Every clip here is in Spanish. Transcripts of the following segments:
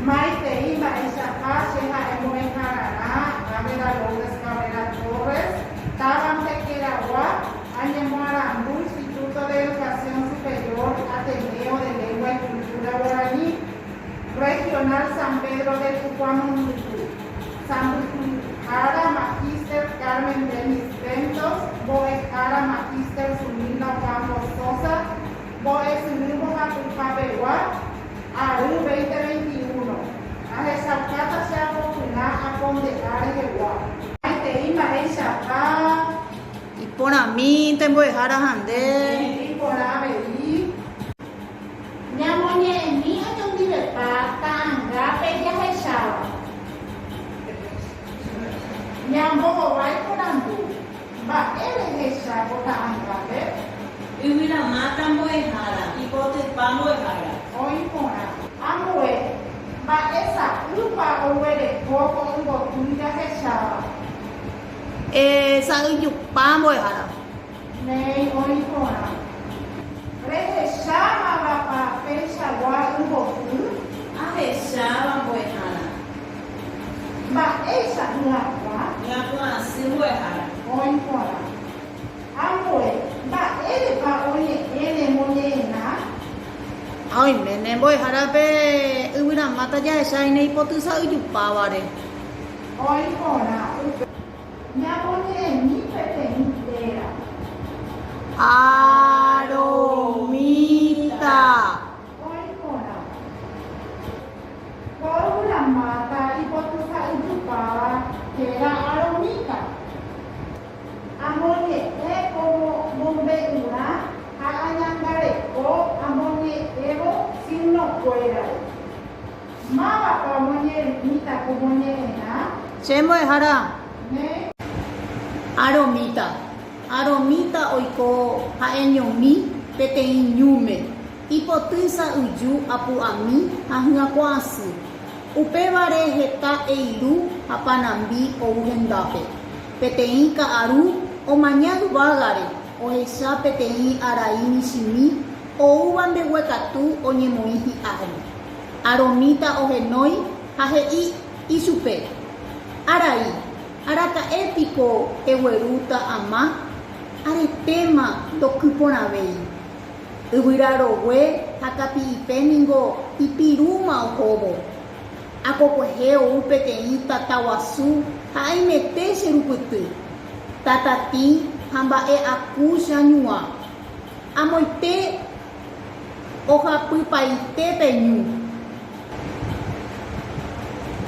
Maite Ima Isaka, Sheha Emoe Harara, Gabriela López Cabrera Torres, Taban Tequeragua, Añemoarambú, Instituto de Educación Superior, Ateneo de Lengua y Cultura Guaraní, Regional San Pedro de Tucuamón, San Jara Magíster Carmen Denis Ventos, Boejara Magíster Sumilda Campos Sosa, Boesunimbo Jatupapeguá, AU 2021. A ressaltada se a condenar Jehová. Maite Ima Isaka, y por a mí te voy a dejar a Jandé. y por ABI. Nyamoñe en mí hay un libertad tan grave ya echaba. Nyambo vai por andu. Va ele echar por tan grave. Y mira, mata moejara, y pote pa moejara. Oi pora. Amoe. Va esa lupa o vere poco un botón ya echaba. Sa yupam voy a dejar. Nei oi pora. Rejechava va pa fecha gua un botón. Arrechava moejara. Va esa lupa. E a classe moejara. Oi pora. Amoe. Va ele va oye ele moñena. Ay, me voy a dejar a ver. Hubiera mata ya esa y no hipotenusa yupavare. Oi pora. Nyamoñe mi petentera. Aromita. Oi pora. Por una mata hipotenusa yupava que era aromita. Amoñe como bombe una. Añangareko amoñe evo sin no fuera. Mava pa amoñe mita como ñena. Se voy a dejar a Ne. aromita. Aromita oiko haeño mi petein ñume. Hipotenusa uyu apu ami ahunga kwasi. Upevare heta eiru apanambi ou hendape. Petein ka aru o mañana vagare. O esa petein arai nishimi ou bande huecatu o ñemoihi ari. Aromita ojenoi hajei isupe. Arai. Araka épico egueruta ama. Aretema dokuponavei. Yvyrarogue hakapi ipeningo ipiruma ohovo. Akokohe ou petein tataguasu haimete cherupyty. Tatati hamba'e aku chañua. Amoite ohapypaite peñu.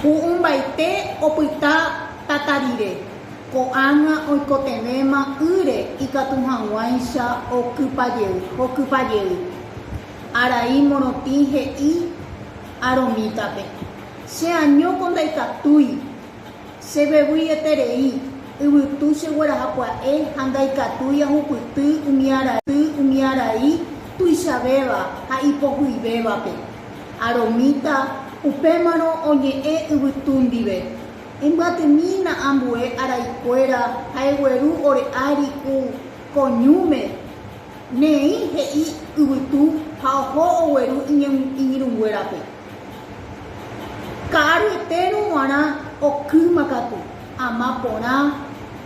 Pu'umbaite opyta tatarire. Ko'ág̃a oikotevéma yre ikatu hag̃uáicha hokypajey. Arai morotĩ he'i Aromítape. Cheañóko ndaikatúi. Chevevýieterei. Yvytu cheguerahakua'e ha ndaikatúi ahupyty umiarai tuichavéva ha ipohyivévape. Aromita upémarõ oñe'ẽ yvytu ndive. Embyatymi ambue araikuéra ha egueru ore ári koñúme. Ne'i he'i yvytu ha oho ogueru iñirũnguérape. Ka'aruetéru g̃uarã okýma katu. Ama porã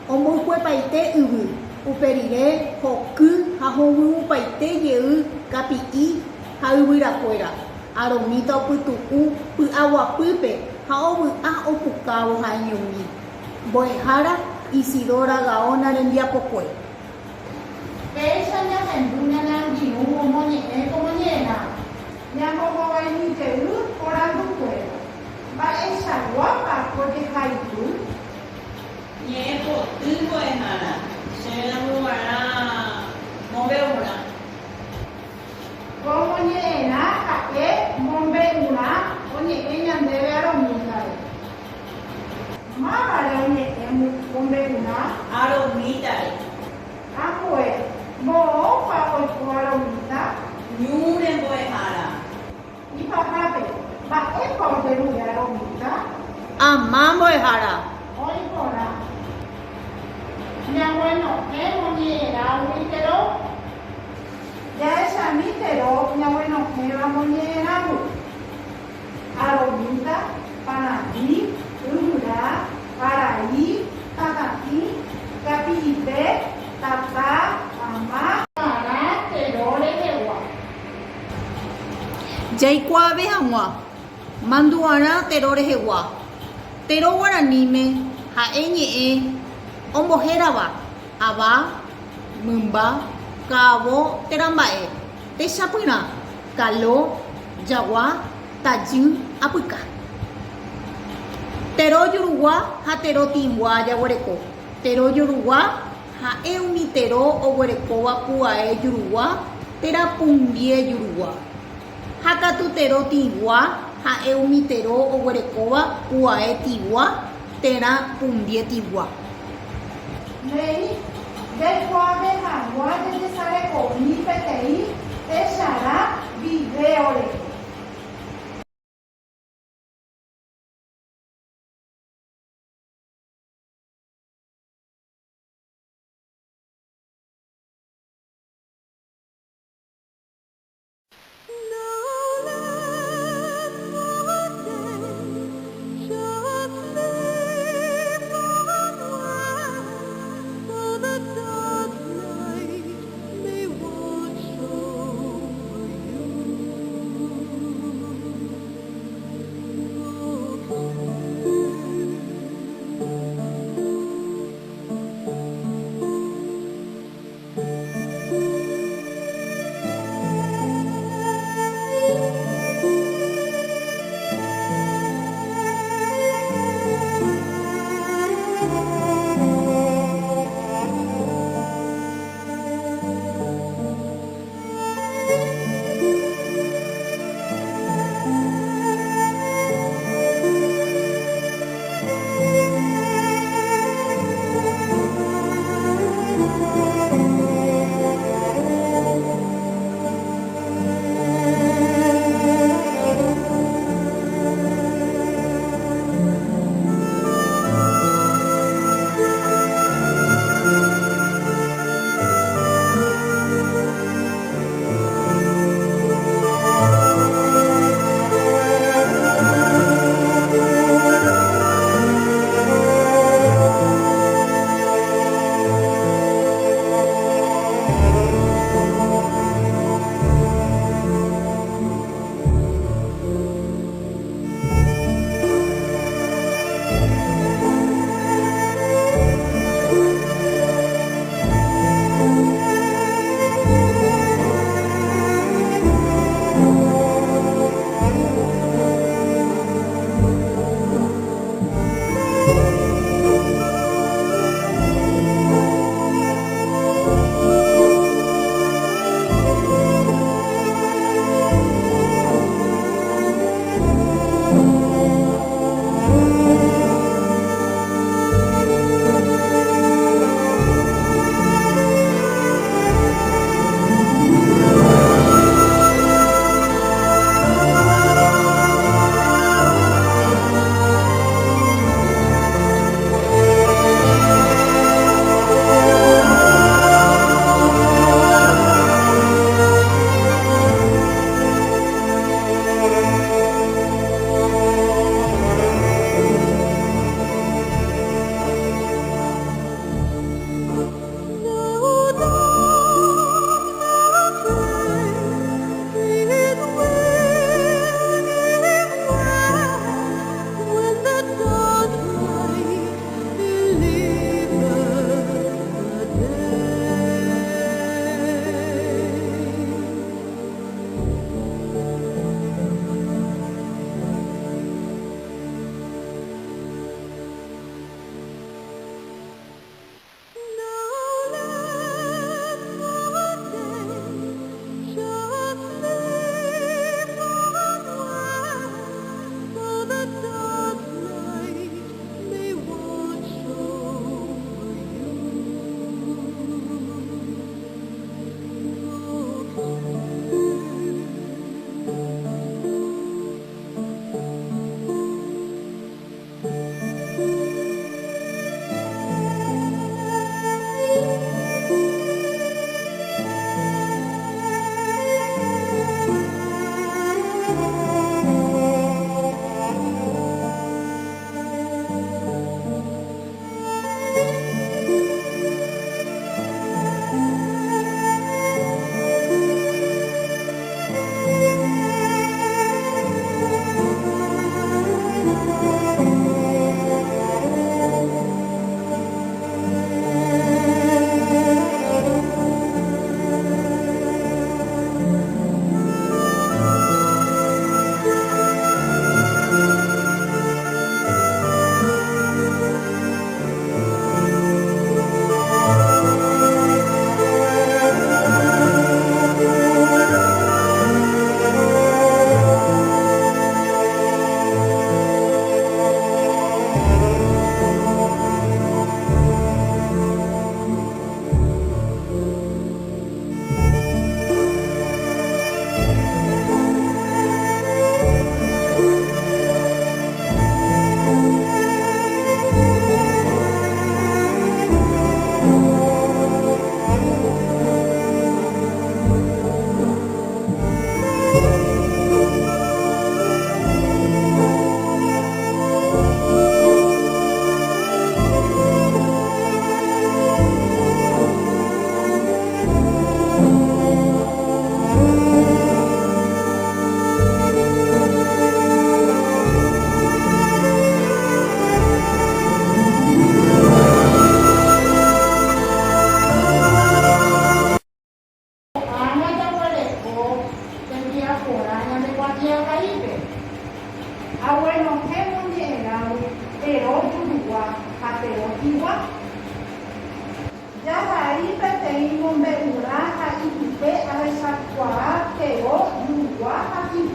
omboykuepaite yvy uperire hoky ha hovyũpaite jey kapi'i ha yvyrakuéra. Aromita opytu'u py'aguapýpe ha ovy'a opukávo ha'eñomi. Mbo'ehára Isidora Gaona rembiapokue. Péicha ñahendu ñanangirũ omoñe'ẽ como ñena. Ñambohovaimitey porandukuéra. Mba'echaguápa ko jehayhu. Ñe'ẽpoty moejara. Cherãmyva'erã mombe'urã. Como ñe'ẽrã ha'e mombe'urã oñe'ẽ ñandéve Aromítare. Mávare oñe'ẽ mombe'urã. Aromítare. Ambue moõpa oiko Aromíta. Ñúre mbo'ehára. Ipahápe mba'épa ojeruve Aromíta. Ama voy a dejar a Oi porã. Ñagueno'ẽ moñe'ẽrã umítero. Jahechamítero ñagueno'ẽva moñe'ẽrãmby. Aromita, Panatí, Ururá, Paraí, Tatati, Capipe, Tatá, Amá, Mará, Terore, Tehuá. Jaikuave hag̃ua, mandu'arã tero rehegua. Tero guaraníme ha'e ñe'ẽ ombohérava ava, mymba, ka'avo teramba'e, techapyrã, kalo, jagua, tajy, apyka. Tero jurugua ha tero timbua jaguereko. Tero jurugua ha'e umi tero oguerekóva pu'ae jurugua terapumbie jurugua. Hakatu tero tigua ha'e umi tero oguerekóva pu'ae tigua terapumbie tigua. Lei, Jaikuave hag̃ua jejesarekomi peteĩ techarã vive ore. Ah, bueno, qué muy bien, pero Uruguay, pero igual. Ya ahí te un beruraja y te a esa cuadra, pero Uruguay,